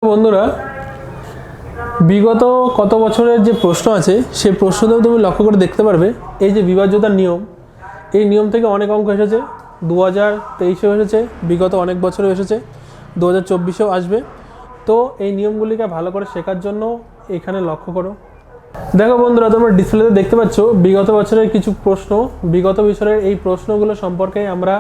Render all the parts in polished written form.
বন্ধুরা, বিগত কত বছরের যে প্রশ্ন আছে সেই প্রশ্নতেও তুমি লক্ষ্য করে দেখতে পারবে এই যে বিভাজ্যতার নিয়ম, এই নিয়ম থেকে অনেক অঙ্ক এসেছে। 2023-এও এসেছে, বিগত অনেক বছরও এসেছে, 2024-এও আসবে। তো এই নিয়মগুলিকে ভালো করে শেখার জন্য এখানে লক্ষ্য করো। দেখো বন্ধুরা, তোমরা ডিসপ্লেতে দেখতে পাচ্ছ বিগত বছরের কিছু প্রশ্ন। বিগত বছরের এই প্রশ্নগুলো সম্পর্কে আমরা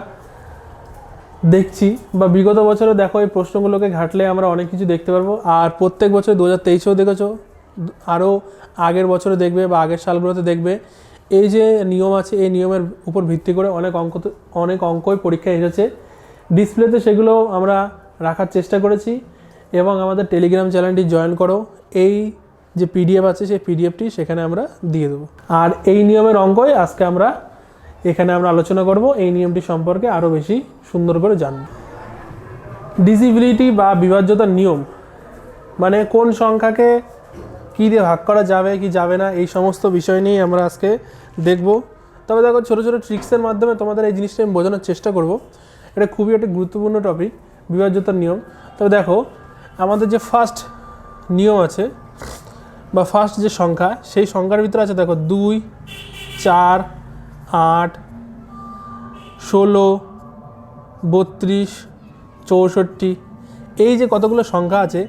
দেখছি, বা বিগত বছরে দেখো এই প্রশ্নগুলোকে ঘাটলে আমরা অনেক কিছু দেখতে পারবো। আর প্রত্যেক বছর 2023-এও দেখেছো, আরও আগের বছরে দেখবে বা আগের সালগুলোতে দেখবে এই যে নিয়ম আছে, এই নিয়মের উপর ভিত্তি করে অনেক অঙ্কই পরীক্ষায় এসেছে। ডিসপ্লেতে সেগুলো আমরা রাখার চেষ্টা করেছি, এবং আমাদের টেলিগ্রাম চ্যানেলটি জয়েন করো। এই যে পিডিএফ আছে সেই পিডিএফটি সেখানে আমরা দিয়ে দেবো। আর এই নিয়মের অঙ্কই আজকে এখানে আমরা আলোচনা করব। এই নিয়মটি সম্পর্কে আরও বেশি সুন্দর করে জানব। ডিভিজিবিলিটি বা বিভাজ্যতার নিয়ম মানে কোন সংখ্যাকে কী দিয়ে ভাগ করা যাবে কি যাবে না, এই সমস্ত বিষয় নিয়েই আমরা আজকে দেখব। তবে দেখো, ছোটো ছোটো ট্রিক্সের মাধ্যমে তোমাদের এই জিনিসটা আমি বোঝানোর চেষ্টা করব। এটা খুবই একটা গুরুত্বপূর্ণ টপিক, বিভাজ্যতার নিয়ম। তবে দেখো, আমাদের যে ফার্স্ট নিয়ম আছে বা ফার্স্ট যে সংখ্যা, সেই সংখ্যার ভিতরে আছে দেখো 2, 4, 8, 16, 32, 64, এই যে কতগুলো সংখ্যা আছে,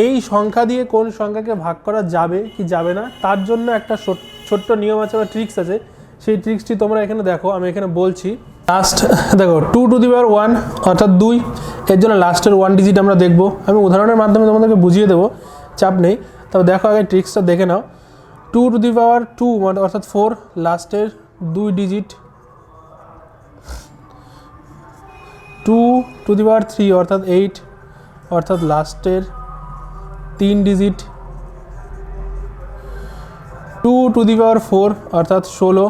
এই সংখ্যা দিয়ে কোন সংখ্যাকে ভাগ করা যাবে কি যাবে না তার জন্য একটা ছোট্ট নিয়ম আছে বা ট্রিক্স আছে। সেই ট্রিক্সটি তোমরা এখানে দেখো, আমি এখানে বলছি। লাস্ট দেখো 2 টু দি পাওয়ার 1 অর্থাৎ 2, এর জন্য লাস্টের 1 ডিজিট আমরা দেখব। আমি উদাহরণের মাধ্যমে তোমাদেরকে বুঝিয়ে দেবো, চাপ নেই। তবে দেখো আগে ট্রিক্সটা দেখে নাও। 2 টু দি পাওয়ার 2 অর্থাৎ 4, লাস্টের 2 ডিজিট। 2 টু দি পাওয়ার 3 অর্থাৎ 8, অর্থাৎ লাস্টের 3 ডিজিট। 2 টু দি পাওয়ার 4 অর্থাৎ 16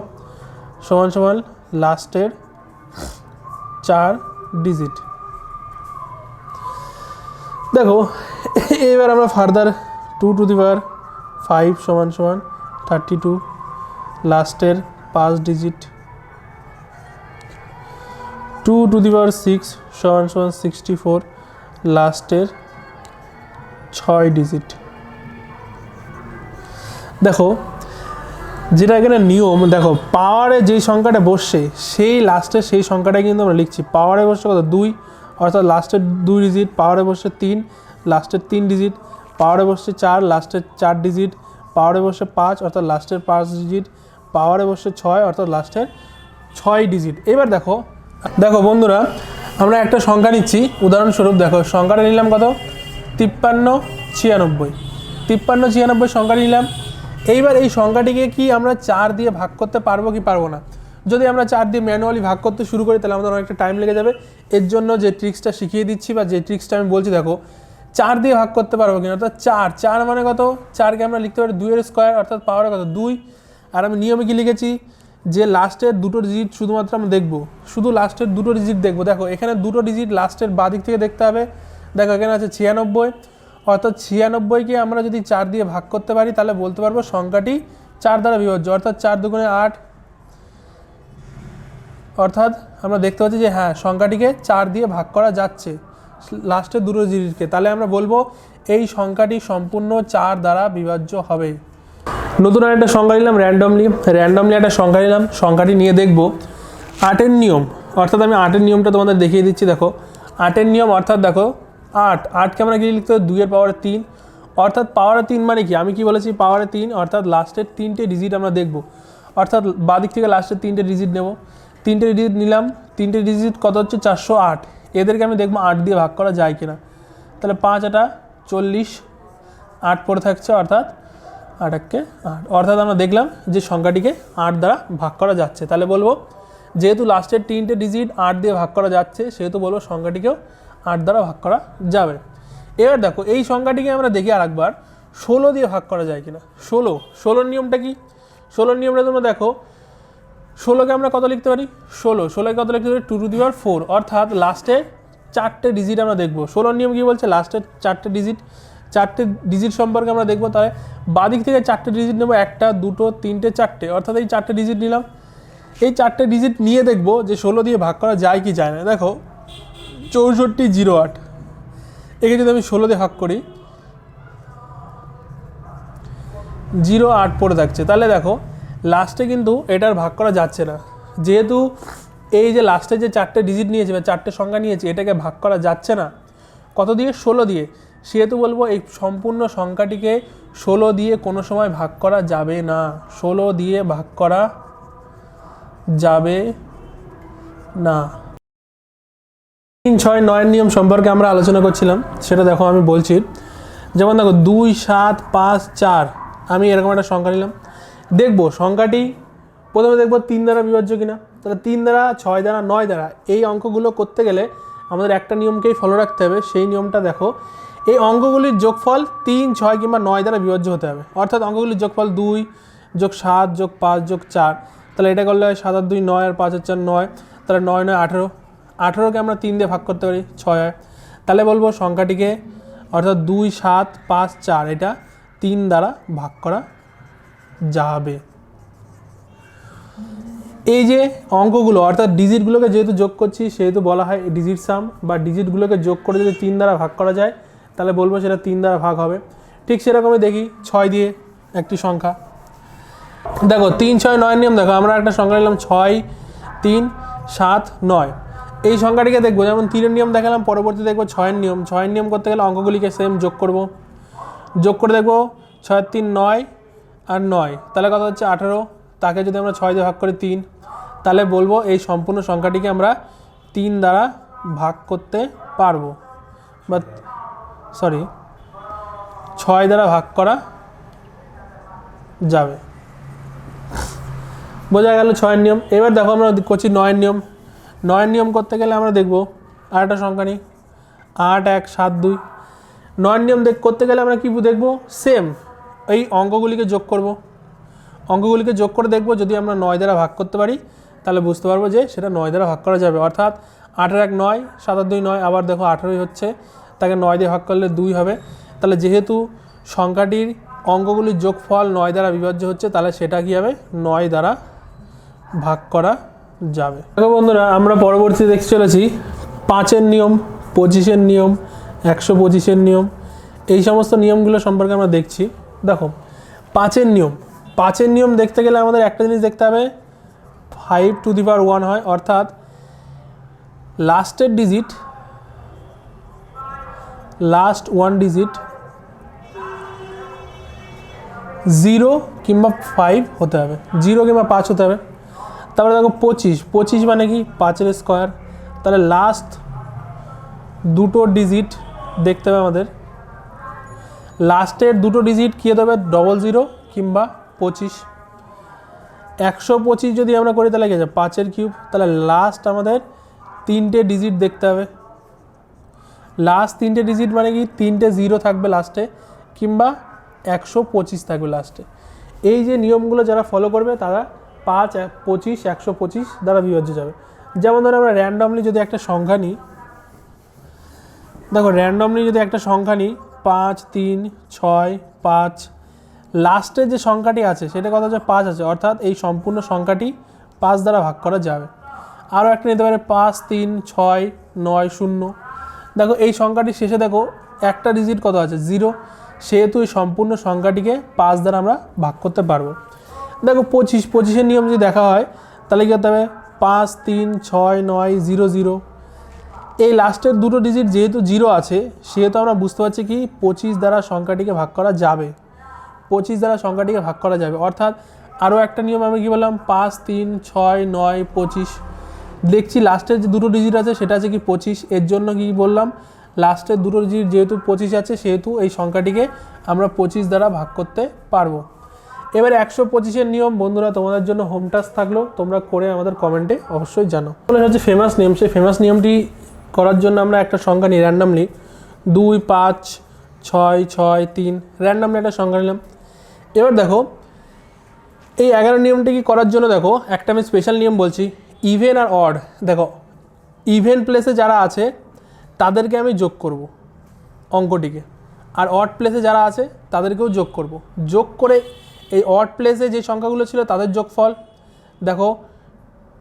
সমান সমান লাস্টের 4 ডিজিট। দেখো এবার আমরা ফার্দার 2 টু দি পাওয়ার 5 সমান সমান 32, লাস্টের 5 ডিজিট। 2 টু দি পাওয়ার 6 সমান সমান 64, লাস্টের 6 ডিজিট। দেখো যেটা এখানে নিয়ম, দেখো পাওয়ারে যেই সংখ্যাটা বসছে সেই লাস্টের সেই সংখ্যাটাই কিন্তু আমরা লিখছি। পাওয়ারে বসছে কত? 2 অর্থাৎ লাস্টের 2 ডিজিট। পাওয়ারে বসছে 3, লাস্টের 3 ডিজিট। পাওয়ারে বসছে 4, লাস্টের 4 ডিজিট। পাওয়ারে বসছে 5 অর্থাৎ লাস্টের 5 ডিজিট। পাওয়ারে বসছে 6 অর্থাৎ লাস্টের 6 ডিজিট। এবার দেখো বন্ধুরা, আমরা একটা সংখ্যা নিচ্ছি উদাহরণস্বরূপ। দেখো সংখ্যাটা নিলাম কত? 53, 96। 53, 96 সংখ্যাটা নিলাম। এইবার এই সংখ্যাটিকে কি আমরা 4 দিয়ে ভাগ করতে পারবো কি পারবো না? যদি আমরা 4 দিয়ে ম্যানুয়ালি ভাগ করতে শুরু করি তাহলে আমাদের অনেকটা টাইম লেগে যাবে। এর জন্য যে ট্রিক্সটা শিখিয়ে দিচ্ছি বা যে ট্রিক্সটা আমি বলছি, দেখো 4 দিয়ে ভাগ করতে পারবো কিনা। অর্থাৎ 4 মানে কত? 4কে আমরা লিখতে পারি 2 এর স্কোয়ার অর্থাৎ পাওয়ারে কত? 2। আর আমি নিয়মে কি লিখেছি যে লাস্টের দুটো ডিজিট শুধুমাত্র আমরা দেখবো, শুধু লাস্টের দুটো ডিজিট দেখবো। দেখো এখানে দুটো ডিজিট লাস্টের বাঁ দিক থেকে দেখতে হবে। দেখো এখানে আছে 96, অর্থাৎ 96কে আমরা যদি 4 দিয়ে ভাগ করতে পারি তাহলে বলতে পারবো সংখ্যাটি 4 দ্বারা বিভাজ্য। অর্থাৎ 4 দুগুণে 8, অর্থাৎ আমরা দেখতে পাচ্ছি যে হ্যাঁ সংখ্যাটিকে 4 দিয়ে ভাগ করা যাচ্ছে লাস্টের দুটো ডিজিটকে। তাহলে আমরা বলবো এই সংখ্যাটি সম্পূর্ণ 4 দ্বারা বিভাজ্য হবে। নতুন একটা সংখ্যা নিলাম, র্যান্ডমলি একটা সংখ্যা নিলাম। সংখ্যাটি নিয়ে দেখব 8-এর নিয়ম। অর্থাৎ আমি 8-এর নিয়মটা তোমাদের দেখিয়ে দিচ্ছি। দেখো 8-এর নিয়ম অর্থাৎ দেখো 8কে আমরা কি লিখতে হবে? 2 এর পাওয়ারে 3, অর্থাৎ পাওয়ারে 3 মানে কি? আমি কি বলেছি? পাওয়ারে 3 অর্থাৎ লাস্টের 3টে ডিজিট আমরা দেখব। অর্থাৎ বাদিক থেকে লাস্টের 3টে ডিজিট নেব। 3টে ডিজিট নিলাম। 3টে ডিজিট কত হচ্ছে? 408। এদেরকে আমি দেখবো 8 দিয়ে ভাগ করা যায় কিনা। তাহলে 5 8 40, 8 পড়ে থাকছে অর্থাৎ 8 অর্থাৎ আমরা দেখলাম যে সংখ্যাটিকে 8 দ্বারা ভাগ করা যাচ্ছে। তাহলে বলবো যেহেতু লাস্টের 3টে ডিজিট 8 দিয়ে ভাগ করা যাচ্ছে, সেহেতু বলবো সংখ্যাটিকেও 8 দ্বারা ভাগ করা যাবে। এবার দেখো এই সংখ্যাটিকে আমরা দেখি আর একবার 16 দিয়ে ভাগ করা যায় কিনা। 16 নিয়মটা কি? 16 নিয়মটা তোমরা দেখো, 16কে আমরা কত লিখতে পারি? 16কে কত লিখতে পারি? 2 টু দি পাওয়ার 4 অর্থাৎ লাস্টের 4টে ডিজিট আমরা দেখবো। 16 নিয়ম কি বলছে? লাস্টের 4টে ডিজিট সম্পর্কে আমরা দেখবো। তাহলে বাদিক থেকে 4টে ডিজিট নেবো, 1 2 3 4টে, অর্থাৎ এই 4টে ডিজিট নিলাম। এই 4টে ডিজিট নিয়ে দেখবো যে 16 দিয়ে ভাগ করা যায় কি যায় না। দেখো 64 08, একে যদি আমি 16 দিয়ে ভাগ করি 0 8 পড়ে থাকছে, তাহলে দেখো লাস্টে কিন্তু এটার ভাগ করা যাচ্ছে না, যেহেতু এই যে লাস্টে যে 4টে ডিজিট নিয়েছে বা 4টে সংখ্যা নিয়েছে এটাকে ভাগ করা যাচ্ছে না কত দিয়ে, 16 দিয়ে, সেহেতু বলবো এই সম্পূর্ণ সংখ্যাটিকে 16 দিয়ে কোনো সময় ভাগ করা যাবে না, 16 দিয়ে ভাগ করা যাবে না। 3 6 9 নিয়ম সম্পর্কে আমরা আলোচনা করছিলাম, সেটা দেখো আমি বলছি। যেমন দেখো 2 7 5 4, আমি এরকম একটা সংখ্যা নিলাম, দেখবো সংখ্যাটি প্রথমে দেখবো 3 দ্বারা বিভাজ্য কিনা, তাহলে 3 দ্বারা 6 দ্বারা 9 দ্বারা এই অঙ্কগুলো করতে গেলে আমাদের একটা নিয়মকেই ফলো রাখতে হবে, সেই নিয়মটা দেখো, এই অঙ্কগুলির যোগফল 3 6 কিংবা 9 দ্বারা বিভাজ্য হতে হবে, অর্থাৎ অঙ্কগুলির যোগফল 2 যোগ 7 যোগ 5 যোগ 4, তাহলে এটা করলে 7 আর 2 9 আর 5 আর 4 9, তাহলে 9 9 18, 18কে আমরা 3 দিয়ে ভাগ করতে পারি 6 হয়, তাহলে বলবো সংখ্যাটিকে অর্থাৎ 2 7 5 4 এটা 3 দ্বারা ভাগ করা যাবে। এই যে অঙ্কগুলো অর্থাৎ ডিজিটগুলোকে যেহেতু যোগ করছি সেহেতু বলা হয় ডিজিট সাম, বা ডিজিটগুলোকে যোগ করে যদি 3 দ্বারা ভাগ করা যায় তাহলে বলবো সেটা 3 দ্বারা ভাগ হবে। ঠিক সেরকমই দেখি 6 দিয়ে একটি সংখ্যা, দেখো 3 6 9 নিয়ম, দেখো আমরা একটা সংখ্যা নিলাম 6 3 7 9, এই সংখ্যাটিকে দেখবো, যেমন 3-এর নিয়ম দেখালাম, পরবর্তী দেখবো 6-এর নিয়ম। 6-এর নিয়ম করতে গেলে অঙ্কগুলিকে সেম যোগ করব, যোগ করে দেখবো 6 3 9 আর 9, তাহলে কত হচ্ছে 18, তাকে যদি আমরা 6 দিয়ে ভাগ করি 3, তাহলে বলবো এই সম্পূর্ণ সংখ্যাটিকে আমরা 3 দ্বারা ভাগ করতে পারবো, বা 6 দ্বারা ভাগ করা যাবে। বোঝা গেল 6-এর নিয়ম। এবার দেখো আমরা করছি 9-এর নিয়ম। 9-এর নিয়ম করতে গেলে আমরা দেখবো আর একটা সংখ্যা নিই 8 1 7 2, 9-এর নিয়ম করতে গেলে আমরা কি দেখবো, সেম এই অঙ্কগুলিকে যোগ করব, অঙ্কগুলিকে যোগ করে দেখবো যদি আমরা 9 দ্বারা ভাগ করতে পারি তাহলে বুঝতে পারবো যে সেটা 9 দ্বারা ভাগ করা যাবে, অর্থাৎ 8 আর 1 9 7 আর 2 9, আবার দেখো 18ই হচ্ছে, তাকে 9 দিয়ে ভাগ করলে 2 হবে, তাহলে যেহেতু সংখ্যাটির অঙ্কগুলির যোগফল 9 দ্বারা বিভাজ্য হচ্ছে তাহলে সেটা কী হবে, 9 দ্বারা ভাগ করা যাবে। দেখো বন্ধুরা আমরা পরবর্তী দেখতে চলেছি 5-এর নিয়ম, 25-এর নিয়ম, 125-এর নিয়ম, এই সমস্ত নিয়মগুলো সম্পর্কে আমরা দেখছি। দেখো 5-এর নিয়ম, 5-এর নিয়ম দেখতে গেলে আমাদের একটা জিনিস দেখতে হবে 5 টু দি পাওয়ার 1 হয়, অর্থাৎ লাস্টের ডিজিট, লাস্ট 1 ডিজিট 0 কিংবা 5 হতে হবে, 0 কিংবা 5 হতে হবে। তারপরে দেখো 25, 25 মানে কি 5-এর স্কোয়ার, তাহলে লাস্ট দুটো ডিজিট দেখতে হবে আমাদের, লাস্টের দুটো ডিজিট কী হতে হবে, 00 কিংবা 25। 125 যদি আমরা করি তাহলে কী আছে 5-এর কিউব, তাহলে লাস্ট আমাদের 3টে ডিজিট দেখতে হবে, লাস্ট 3টে ডিজিট মানে কি 3টে 0 থাকবে লাস্টে কিংবা 125 থাকবে লাস্টে। এই যে নিয়মগুলো যারা ফলো করবে তারা 5 25 125 দ্বারা বিভাজ্য যাবে। যেমন ধরো আমরা র্যান্ডমলি যদি একটা সংখ্যা নিই, দেখো র্যান্ডমলি যদি একটা সংখ্যা নিই 5 3 6 5, লাস্টে যে সংখ্যাটি আছে সেটা কত হচ্ছে 5 আছে, অর্থাৎ এই সম্পূর্ণ সংখ্যাটি 5 দ্বারা ভাগ করা যাবে। আরও একটা নিতে পারে 5 3 6 9 0, দেখো এই সংখ্যাটির শেষে দেখো একটা ডিজিট কত আছে 0, সেহেতু এই সম্পূর্ণ সংখ্যাটিকে 5 দ্বারা আমরা ভাগ করতে পারবো। দেখো 25-এর নিয়ম যদি দেখা হয় তাহলে কী করতে হবে 5 3 6 9 0 0, এই লাস্টের দুটো ডিজিট যেহেতু 0 আছে সেহেতু আমরা বুঝতে পারছি কি 25 দ্বারা সংখ্যাটিকে ভাগ করা যাবে, 25 দ্বারা সংখ্যাটিকে ভাগ করা যাবে। অর্থাৎ আরও একটা নিয়ম আমি কী বললাম 5 3 6 9 25, দেখছি লাস্টের যে দুটো ডিজিট আছে সেটা আছে কি 25, এর জন্য কি বললাম লাস্টের দুটো ডিজিট যেহেতু 25 আছে সেহেতু এই সংখ্যাটিকে আমরা 25 দ্বারা ভাগ করতে পারবো। এবারে 125-এর নিয়ম বন্ধুরা তোমাদের জন্য হোম টাস্ক থাকলো, তোমরা করে আমাদের কমেন্টে অবশ্যই জানো। তাহলে হচ্ছে ফেমাস নিয়ম, সেই ফেমাস নিয়মটি করার জন্য আমরা একটা সংখ্যা নিই র্যান্ডমলি 2 5 6 6 3, র্যান্ডমলি একটা সংখ্যা নিলাম। এবার দেখো এই 11 নিয়মটি কি করার জন্য দেখো একটা আমি স্পেশাল নিয়ম বলছি, ইভেন আর অড। দেখো ইভেন প্লেসে যারা আছে তাদেরকে আমি যোগ করব অঙ্কটিকে, আর অড প্লেসে যারা আছে তাদেরকেও যোগ করব, যোগ করে এই অড প্লেসে যে সংখ্যাগুলো ছিল তাদের যোগফল দেখো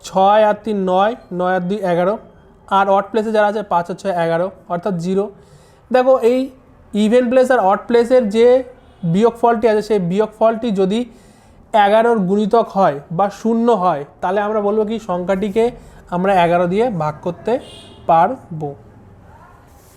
6 আর 3 9, 9 আর 2 11, আর অড প্লেসে যারা আছে 5 আর 6 11, অর্থাৎ 0, দেখো এই ইভেন প্লেস আর অড প্লেসের যে বিয়োগ ফলটি আছে সেই বিয়োগ ফলটি যদি 11-র গুণিতক হয় বা 0 হয় তাহলে আমরা বলবো কি সংখ্যাটিকে আমরা 11 দিয়ে ভাগ করতে পারবো।